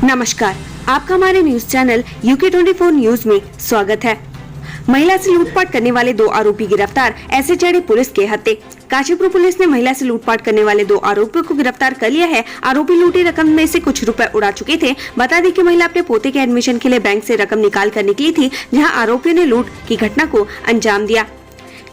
नमस्कार, आपका हमारे न्यूज चैनल UK24 न्यूज में स्वागत है। महिला से लूटपाट करने वाले 2 आरोपी गिरफ्तार, ऐसे चढ़े पुलिस के हत्थे। काशीपुर पुलिस ने महिला से लूटपाट करने वाले 2 आरोपियों को गिरफ्तार कर लिया है। आरोपी लूटी रकम में से कुछ रुपए उड़ा चुके थे। बता दें कि महिला अपने पोते के एडमिशन के लिए बैंक से रकम निकाल कर निकली थी, जहां आरोपियों ने लूट की घटना को अंजाम दिया।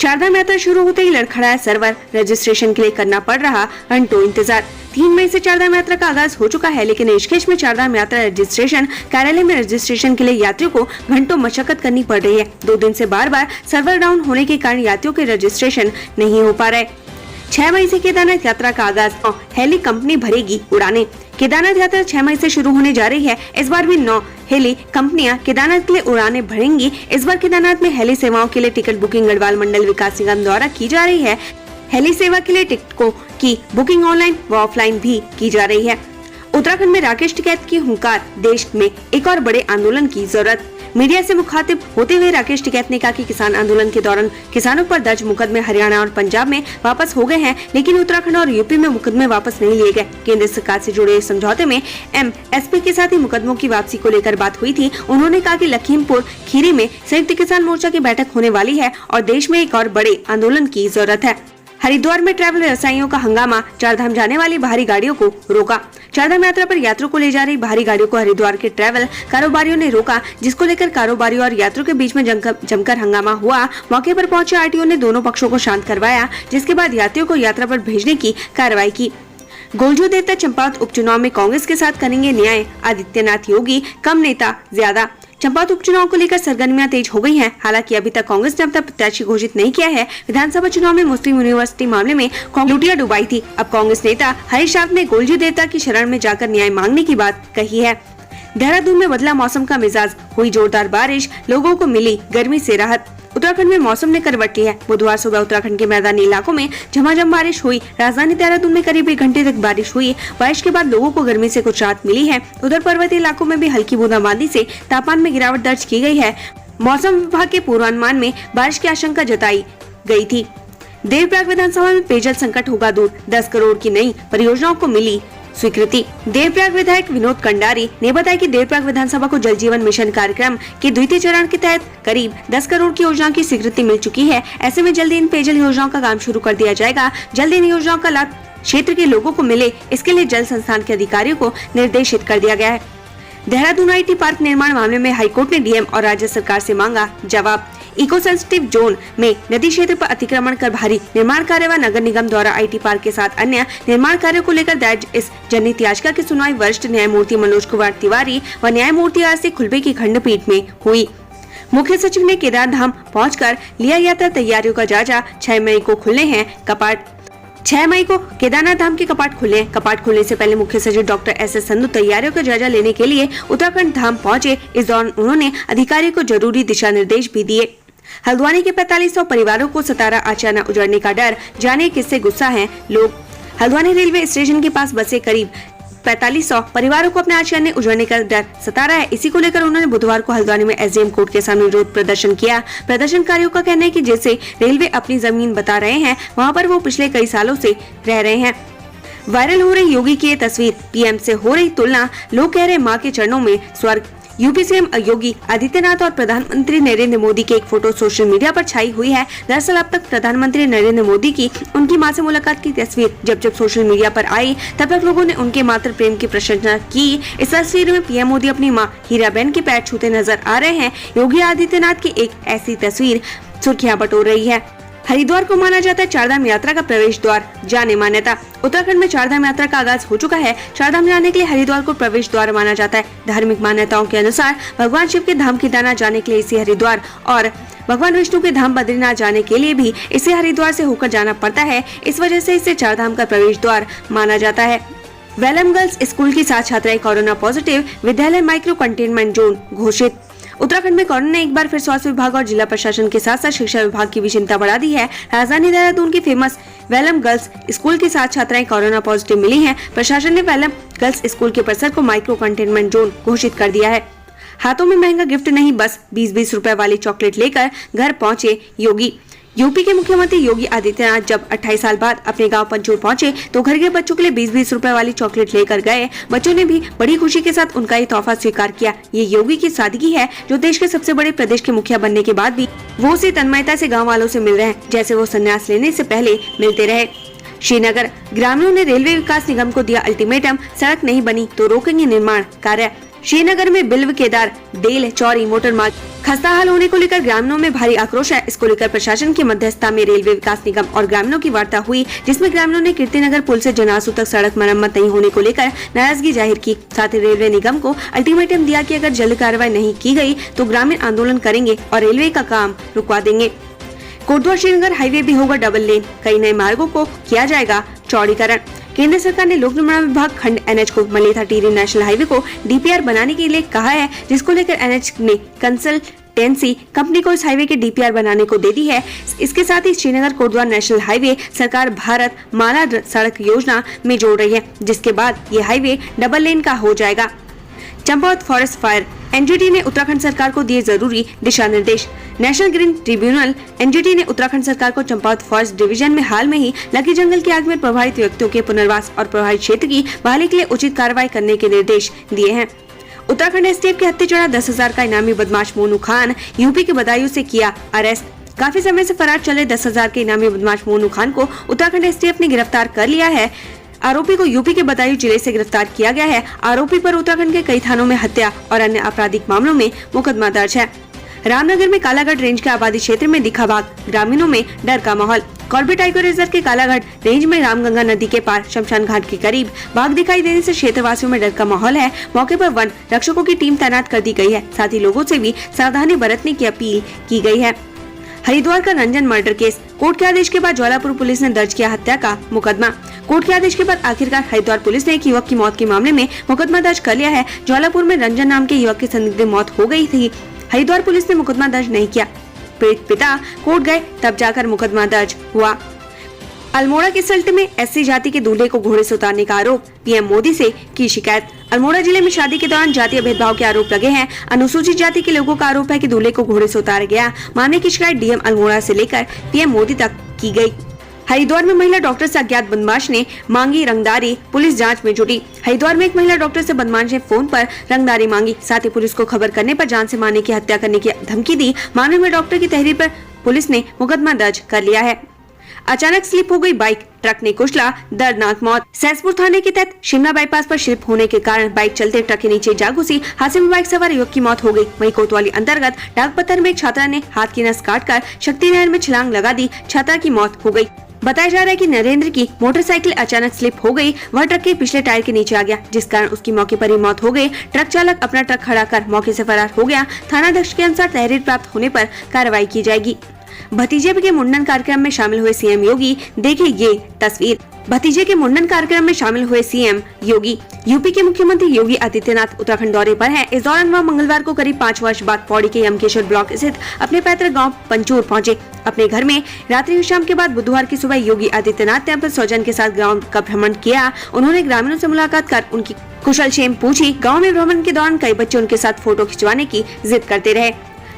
चारधाम यात्रा शुरू होते ही लड़खड़ाया सर्वर, रजिस्ट्रेशन के लिए करना पड़ रहा घंटों इंतजार। 3 मई से चारधाम यात्रा का आगाज हो चुका है, लेकिन ऋषिकेश में चारधाम यात्रा रजिस्ट्रेशन कार्यालय में रजिस्ट्रेशन के लिए यात्रियों को घंटों मशक्कत करनी पड़ रही है। 2 दिन से बार सर्वर डाउन होने के कारण यात्रियों के रजिस्ट्रेशन नहीं हो पा रहे। 6 मई से केदारनाथ यात्रा का आगाज, हेली कंपनी भरेगी उड़ाने। केदारनाथ यात्रा 6 मई से शुरू होने जा रही है। इस बार भी 9 हेली कंपनियां केदारनाथ के लिए उड़ानें भरेंगी। इस बार केदारनाथ में हेली सेवाओं के लिए टिकट बुकिंग गढ़वाल मंडल विकास निगम द्वारा की जा रही है। हेली सेवा के लिए टिकटों की बुकिंग ऑनलाइन व ऑफलाइन भी की जा रही है। उत्तराखंड में राकेश टिकैत की हुंकार, देश में एक और बड़े आंदोलन की जरूरत। मीडिया से मुखातिब होते हुए राकेश टिकैत ने कहा कि किसान आंदोलन के दौरान किसानों पर दर्ज मुकदमे हरियाणा और पंजाब में वापस हो गए हैं, लेकिन उत्तराखंड और यूपी में मुकदमे वापस नहीं लिए गए। केंद्र सरकार से जुड़े समझौते में MSP के साथ ही मुकदमों की वापसी को लेकर बात हुई थी। उन्होंने कहा कि लखीमपुर खीरी में संयुक्त किसान मोर्चा की बैठक होने वाली है और देश में एक और बड़े आंदोलन की जरूरत है। हरिद्वार में ट्रैवल व्यवसायियों का हंगामा, चारधाम जाने वाली भारी गाड़ियों को रोका। चारधाम यात्रा पर यात्रियों को ले जा रही भारी गाड़ियों को हरिद्वार के ट्रैवल कारोबारियों ने रोका, जिसको लेकर कारोबारियों और यात्रियों के बीच में जमकर हंगामा हुआ। मौके पर पहुंचे RTO ने दोनों पक्षों को शांत करवाया, जिसके बाद यात्रियों को यात्रा पर भेजने की कार्रवाई की। गोलजू देवता चंपावत उपचुनाव में कांग्रेस के साथ करेंगे न्याय, आदित्यनाथ योगी, कम नेता ज्यादा। चंपावत उपचुनाव को लेकर सरगर्मियां तेज हो गई हैं। हालांकि अभी तक कांग्रेस ने अपना प्रत्याशी घोषित नहीं किया है। विधानसभा चुनाव में मुस्लिम यूनिवर्सिटी मामले में लुटिया डुबाई थी। अब कांग्रेस नेता हरीश रावत ने गोलजू देवता की शरण में जाकर न्याय मांगने की बात कही है। देहरादून में बदला मौसम का मिजाज, हुई जोरदार बारिश, लोगों को मिली गर्मी से राहत। उत्तराखंड में मौसम ने करवट ली है। बुधवार सुबह उत्तराखंड के मैदानी इलाकों में झमाझम बारिश हुई। राजधानी देहरादून में करीब 1 घंटे तक बारिश हुई। बारिश के बाद लोगों को गर्मी से कुछ राहत मिली है। उधर पर्वतीय इलाकों में भी हल्की बूंदाबांदी से तापमान में गिरावट दर्ज की गई है। मौसम विभाग के पूर्वानुमान में बारिश की आशंका जताई गई थी। देवप्रयाग विधानसभा में पेयजल संकट होगा दूर, 10 करोड़ की नई परियोजनाओं को मिली स्वीकृति। देवप्रयाग विधायक विनोद कंडारी ने बताया कि देवप्रयाग विधानसभा को जल जीवन मिशन कार्यक्रम के द्वितीय चरण के तहत करीब 10 करोड़ की योजनाओं की स्वीकृति मिल चुकी है। ऐसे में जल्दी इन पेयजल योजनाओं का काम शुरू कर दिया जाएगा। जल्द इन योजनाओं का लाभ क्षेत्र के लोगों को मिले, इसके लिए जल संस्थान के अधिकारियों को निर्देशित कर दिया गया है। देहरादून IT पार्क निर्माण मामले में हाईकोर्ट ने DM और राज्य सरकार से मांगा जवाब। इको सेंसिटिव जोन में नदी क्षेत्र पर अतिक्रमण कर भारी निर्माण कार्य व नगर निगम द्वारा IT पार्क के साथ अन्य निर्माण कार्यों को लेकर दायर इस जनहित याचिका की सुनवाई वरिष्ठ न्यायमूर्ति मनोज कुमार तिवारी व न्यायमूर्ति RC खुलबे की खंडपीठ में हुई। मुख्य सचिव ने केदार धाम पहुंचकर लिया यात्रा तैयारियों का जायजा। 6 मई को खुलने हैं कपाट। 6 मई को केदारनाथ धाम के कपाट खुले। कपाट खुलने से पहले मुख्य सचिव डॉक्टर SS संधू तैयारियों का जायजा लेने के लिए उत्तराखंड धाम पहुंचे। इस दौरान उन्होंने अधिकारियों को जरूरी दिशा निर्देश भी दिए। हल्द्वानी के 4500 परिवारों को सतारा आचाना उजड़ने का डर, जाने किससे गुस्सा हैं लोग। हल्द्वानी रेलवे स्टेशन के पास बसे करीब 4500 परिवारों को अपने आश्रय में उजड़ने का डर सता रहा है। इसी को लेकर उन्होंने बुधवार को हल्द्वानी में SDM कोर्ट के सामने विरोध प्रदर्शन किया। प्रदर्शनकारियों का कहना है कि जैसे रेलवे अपनी जमीन बता रहे हैं, वहां पर वो पिछले कई सालों से रह रहे हैं। वायरल हो रही योगी की ये तस्वीर, PM से हो रही तुलना, लोग कह रहे मां के चरणों में स्वर्ग। यूपी CM योगी आदित्यनाथ और प्रधानमंत्री नरेंद्र मोदी की एक फोटो सोशल मीडिया पर छाई हुई है। दरअसल अब तक प्रधानमंत्री नरेंद्र मोदी की उनकी मां से मुलाकात की तस्वीर जब सोशल मीडिया पर आई, तब तक लोगों ने उनके मातृ प्रेम की प्रशंसा की। इस तस्वीर में PM मोदी अपनी मां हीराबेन के पैर छूते नजर आ रहे हैं। योगी आदित्यनाथ की एक ऐसी तस्वीर सुर्खियां बटोर रही है। हरिद्वार को माना जाता है चारधाम यात्रा का प्रवेश द्वार, जाने मान्यता। उत्तराखंड में चारधाम यात्रा का आगाज हो चुका है। चारधाम जाने के लिए हरिद्वार को प्रवेश द्वार माना जाता है। धार्मिक मान्यताओं के अनुसार भगवान शिव के धाम केदारनाथ जाने के लिए इसे हरिद्वार और भगवान विष्णु के धाम बद्रीनाथ जाने के लिए भी इसे हरिद्वार से होकर जाना पड़ता है। इस वजह से इसे चारधाम का प्रवेश द्वार माना जाता है। वेलम गर्ल्स स्कूल की 7 छात्राएं कोरोना पॉजिटिव, विद्यालय माइक्रो कंटेनमेंट जोन घोषित। उत्तराखंड में कोरोना ने एक बार फिर स्वास्थ्य विभाग और जिला प्रशासन के साथ साथ शिक्षा विभाग की भी चिंता बढ़ा दी है। राजधानी देहरादून की फेमस वेलम गर्ल्स स्कूल की 7 छात्राएं कोरोना पॉजिटिव मिली हैं। प्रशासन ने वेलम गर्ल्स स्कूल के परिसर को माइक्रो कंटेनमेंट जोन घोषित कर दिया है। हाथों में महंगा गिफ्ट नहीं, बस 20-20 रुपए वाली चॉकलेट लेकर घर पहुंचे योगी। यूपी के मुख्यमंत्री योगी आदित्यनाथ जब 28 साल बाद अपने गांव पंचूर पहुंचे तो घर के बच्चों के लिए 20-20 रुपए वाली चॉकलेट लेकर गए। बच्चों ने भी बड़ी खुशी के साथ उनका ये तोहफा स्वीकार किया। ये योगी की सादगी है जो देश के सबसे बड़े प्रदेश के मुखिया बनने के बाद भी वो उसी तन्मयता से गाँव वालों से मिल रहे हैं जैसे वो संन्यास लेने से पहले मिलते रहे। श्रीनगर ग्रामीणों ने रेलवे विकास निगम को दिया अल्टीमेटम, सड़क नहीं बनी तो रोकेंगे निर्माण कार्य। श्रीनगर में बिल्व केदार डेल चौरी मोटर मार्ग खस्ता हाल होने को लेकर ग्रामीणों में भारी आक्रोश है। इसको लेकर प्रशासन की मध्यस्थता में रेलवे विकास निगम और ग्रामीणों की वार्ता हुई, जिसमें ग्रामीणों ने कीर्तिनगर पुल से जनासू तक सड़क मरम्मत नहीं होने को लेकर नाराजगी जाहिर की। साथ ही रेलवे निगम को अल्टीमेटम दिया कि अगर जल्द कार्रवाई नहीं की गई तो ग्रामीण आंदोलन करेंगे और रेलवे का काम रुकवा देंगे। कोटद्वार श्रीनगर हाईवे भी होगा डबल लेन, कई नए मार्गों को किया जाएगा चौड़ीकरण। केंद्र सरकार ने लोक निर्माण विभाग खंड एनएच को मलेथा टिहरी नेशनल हाईवे को डीपीआर बनाने के लिए कहा है, जिसको लेकर एनएच ने कंसल्टेंसी कंपनी को इस हाईवे के डीपीआर बनाने को दे दी है। इसके साथ ही श्रीनगर कोटद्वार नेशनल हाईवे सरकार भारत माला सड़क योजना में जोड़ रही है, जिसके बाद ये हाईवे डबल लेन का हो जाएगा। चंपावत फॉरेस्ट फायर, एनजीटी ने उत्तराखंड सरकार को दिए जरूरी दिशा निर्देश। नेशनल ग्रीन ट्रिब्यूनल एनजीटी ने उत्तराखंड सरकार को चंपावत फॉरेस्ट डिवीजन में हाल में ही लगी जंगल की आग में प्रभावित व्यक्तियों के पुनर्वास और प्रभावित क्षेत्र की बहाली के लिए उचित कार्रवाई करने के निर्देश दिए हैं। उत्तराखंड एसटीएफ के हत्थे चढ़ा 10,000 का इनामी बदमाश मोनू खान यूपी के बदायूं से किया अरेस्ट। काफी समय से फरार चले 10,000 के इनामी बदमाश मोनू खान को उत्तराखंड एसटीएफ ने गिरफ्तार कर लिया है। आरोपी को यूपी के बदायूं जिले से गिरफ्तार किया गया है। आरोपी पर उत्तराखंड के कई थानों में हत्या और अन्य आपराधिक मामलों में मुकदमा दर्ज है। रामनगर में कालागढ़ रेंज के आबादी क्षेत्र में दिखा बाघ, ग्रामीणों में डर का माहौल। कॉर्बेट टाइगर रिजर्व के कालागढ़ रेंज में रामगंगा नदी के पार शमशान घाट के करीब बाघ दिखाई देने से क्षेत्रवासियों में डर का माहौल है। मौके पर वन रक्षकों की टीम तैनात कर दी गई है। साथ ही लोगों से भी सावधानी बरतने की अपील की गई है। हरिद्वार का रंजन मर्डर केस, कोर्ट के आदेश के बाद ज्वालापुर पुलिस ने दर्ज किया हत्या का मुकदमा। कोर्ट के आदेश के बाद आखिरकार हरिद्वार पुलिस ने एक युवक की मौत के मामले में मुकदमा दर्ज कर लिया है। ज्वालापुर में रंजन नाम के युवक की संदिग्ध मौत हो गई थी। हरिद्वार पुलिस ने मुकदमा दर्ज नहीं किया। पीड़ित पिता कोर्ट गए तब जाकर मुकदमा दर्ज हुआ। अल्मोड़ा के सल्ट में एससी जाति के दूल्हे को घोड़े से उतारने का आरोप, पीएम मोदी से की शिकायत। अल्मोड़ा जिले में शादी के दौरान जातीय भेदभाव के आरोप लगे हैं। अनुसूचित जाति के लोगों का आरोप है कि दूल्हे को घोड़े से उतारा गया। मामले की शिकायत डीएम अल्मोड़ा से लेकर पीएम मोदी तक की गई। हरिद्वार में महिला डॉक्टर से अज्ञात बदमाश ने मांगी रंगदारी, पुलिस जांच में जुटी। हरिद्वार में एक महिला डॉक्टर से बदमाश ने फोन पर रंगदारी मांगी, साथ ही पुलिस को खबर करने पर जान से मारने की हत्या करने की धमकी दी। मामले में डॉक्टर की तहरीर पर पुलिस ने मुकदमा दर्ज कर लिया है। अचानक स्लिप हो गई बाइक, ट्रक ने कुचला, दर्दनाक मौत। सैसपुर थाने के तहत शिमला बाईपास पर स्लिप होने के कारण बाइक चलते ट्रक के नीचे जा घुसी। हादसे में बाइक सवार युवक की मौत हो गई। वहीं कोतवाली अंतर्गत डाकपत्थर में एक छात्रा ने हाथ की नस काटकर शक्ति नहर में छलांग लगा दी। छात्रा की मौत हो गई। बताया जा रहा है कि नरेंद्र की मोटरसाइकिल अचानक स्लिप हो गई। वह ट्रक के पिछले टायर के नीचे आ गया, जिस कारण उसकी मौके पर ही मौत हो गई। ट्रक चालक अपना ट्रक खड़ा कर मौके से फरार हो गया। थानाध्यक्ष के अनुसार तहरीर प्राप्त होने पर कार्रवाई की जाएगी। भतीजे के मुंडन कार्यक्रम में शामिल हुए सीएम योगी, देखिए ये तस्वीर। भतीजे के मुंडन कार्यक्रम में शामिल हुए सीएम योगी। यूपी के मुख्यमंत्री योगी आदित्यनाथ उत्तराखंड दौरे पर हैं। इस दौरान वह मंगलवार को करीब 5 वर्ष बाद पौड़ी के यमकेश्वर ब्लॉक स्थित अपने पैतृक गांव पंचूर पहुंचे। अपने घर में रात्रि विश्राम के बाद बुधवार की सुबह योगी आदित्यनाथ ने अपने स्वजन के साथ गाँव का भ्रमण किया। उन्होंने ग्रामीणों से मुलाकात कर उनकी कुशलक्षेम पूछी। गाँव में भ्रमण के दौरान कई बच्चे उनके साथ फोटो खिंचवाने की जिद करते रहे।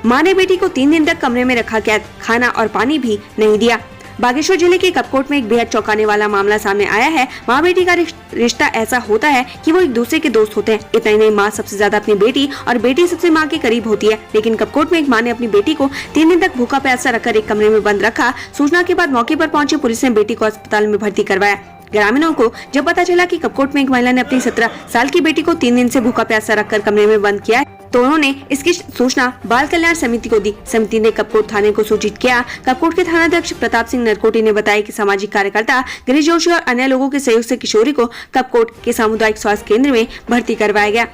मां ने बेटी को 3 दिन तक कमरे में रखा कैद, खाना और पानी भी नहीं दिया। बागेश्वर जिले के कपकोट में एक बेहद चौंकाने वाला मामला सामने आया है। माँ बेटी का रिश्ता ऐसा होता है कि वो एक दूसरे के दोस्त होते हैं। इतना ही नहीं, माँ सबसे ज्यादा अपनी बेटी और बेटी सबसे माँ के करीब होती है। लेकिन कपकोट में एक माँ ने अपनी बेटी को 3 दिन तक भूखा प्यासा रखकर एक कमरे में बंद रखा। सूचना के बाद मौके पर पहुंची पुलिस ने बेटी को अस्पताल में भर्ती करवाया। ग्रामीणों को जब पता चला कि कपकोट में एक महिला ने अपनी 17 साल की बेटी को 3 दिन से भूखा प्यासा रखकर कमरे में बंद किया है, तो उन्होंने इसकी सूचना बाल कल्याण समिति को दी। समिति ने कपकोट थाने को सूचित किया। कपकोट के थानाध्यक्ष प्रताप सिंह नरकोटी ने बताया कि सामाजिक कार्यकर्ता गिरीश जोशी और अन्य लोगों के सहयोग से किशोरी को कपकोट के सामुदायिक स्वास्थ्य केंद्र में भर्ती करवाया गया।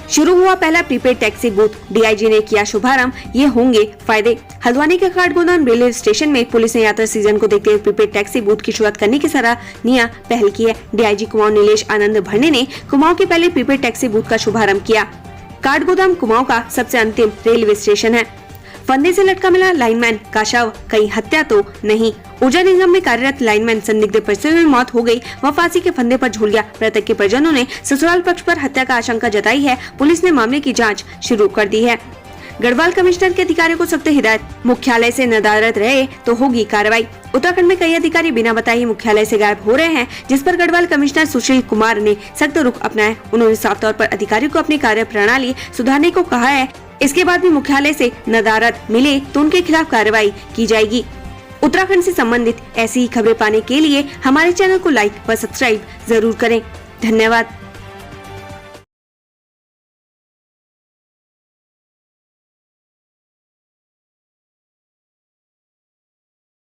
शुरू हुआ पहला प्रीपेड टैक्सी बूथ, डीआईजी ने किया शुभारंभ, ये होंगे फायदे। हल्द्वानी के काठगोदाम रेलवे स्टेशन में पुलिस ने यात्रा सीजन को देखते हुए प्रीपेड टैक्सी बूथ की शुरुआत करने की सराहनीय पहल की है। डीआईजी कुमाऊं नीलेश आनंद भरने ने कुमाऊं के पहले प्रीपेड टैक्सी बूथ का शुभारंभ किया। काठगोदाम कुमाऊं का सबसे अंतिम रेलवे स्टेशन है। फंदे से लटका मिला लाइनमैन का शव, कहीं हत्या तो नहीं। ऊर्जा निगम में कार्यरत लाइनमैन संदिग्ध परिस्थिति में मौत हो गई, वह फांसी के फंदे पर झूल गया। मृतक के परिजनों ने ससुराल पक्ष पर हत्या का आशंका जताई है। पुलिस ने मामले की जाँच शुरू कर दी है। गढ़वाल कमिश्नर के अधिकारियों को सख्त हिदायत, मुख्यालय से नदारद रहे तो होगी कार्रवाई। उत्तराखंड में कई अधिकारी बिना बताए ही मुख्यालय से गायब हो रहे हैं, जिस पर गढ़वाल कमिश्नर सुशील कुमार ने सख्त रुख अपनाया। उन्होंने साफ तौर पर अधिकारियों को अपनी कार्य प्रणाली सुधारने को कहा है। इसके बाद भी मुख्यालय से नदारद मिले तो उनके खिलाफ कार्रवाई की जाएगी। उत्तराखंड से संबंधित ऐसी ही खबरें पाने के लिए हमारे चैनल को लाइक व सब्सक्राइब जरूर करें। धन्यवाद।